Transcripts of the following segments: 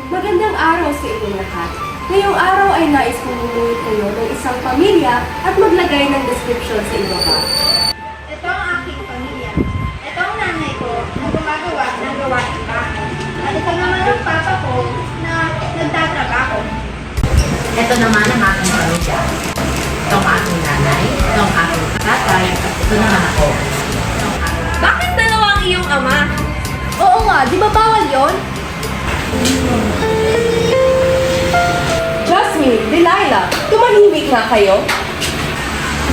Magandang araw sa inyong lahat. Ngayong araw ay nais kong lumuhod kayo ng isang pamilya at maglagay ng description sa ibaba. Ito ang aking pamilya. Ito ang nanay ko na gumagawa ng gawaing bahay. At ito naman ang papa ko na nagtatrabaho. Ito naman ang aking pamilya. Ito ang aking nanay, ito ang aking tatay, at ito naman ako. Bakit dalawa ang iyong ama? Oo nga, di ba bawal yon? Jasmine, Delilah, tumahimik nga kayo.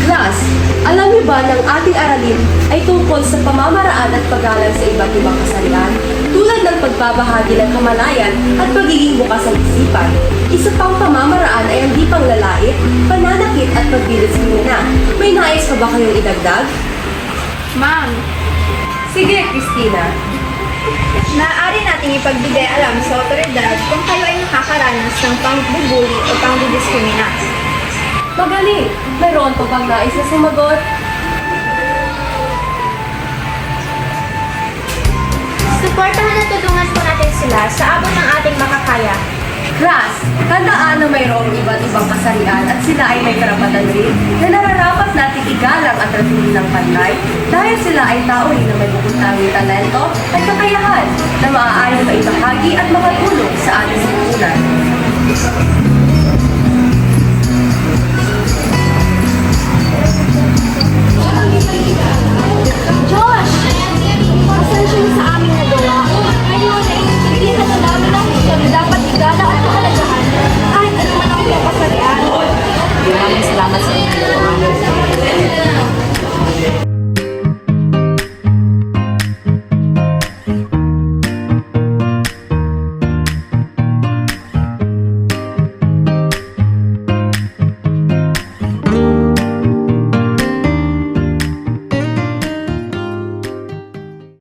Class, alam niyo ba ng ating aralin ay tungkol sa pamamaraan at paggalang sa iba't ibang kasarian, tulad ng pagbabahagi ng kamalayan at pagiging bukas ang isipan. Isa pang pamamaraan ay ang di panglalait, pananakit at pagdidiskrimina. May nais pa ba kayong idagdag? Ma'am, Sige, Christina. maaari nating ipagbigay alam sa otoridad kung kayo ay nakakaranas ng pangbubuli o pangdidiskrimina. Magaling! Mayroon pa bang nais na sumagot? Suportahan at tulungan po natin sila sa abot ng ating makakaya. Class, tandaan na mayroong iba't ibang kasarian at sila ay may karapatan rin na nararapat natin igalang at ratuloy ng pantay dahil sila ay tao rin na may bukod tanging talento at kakayahan na maaaring maibahagi at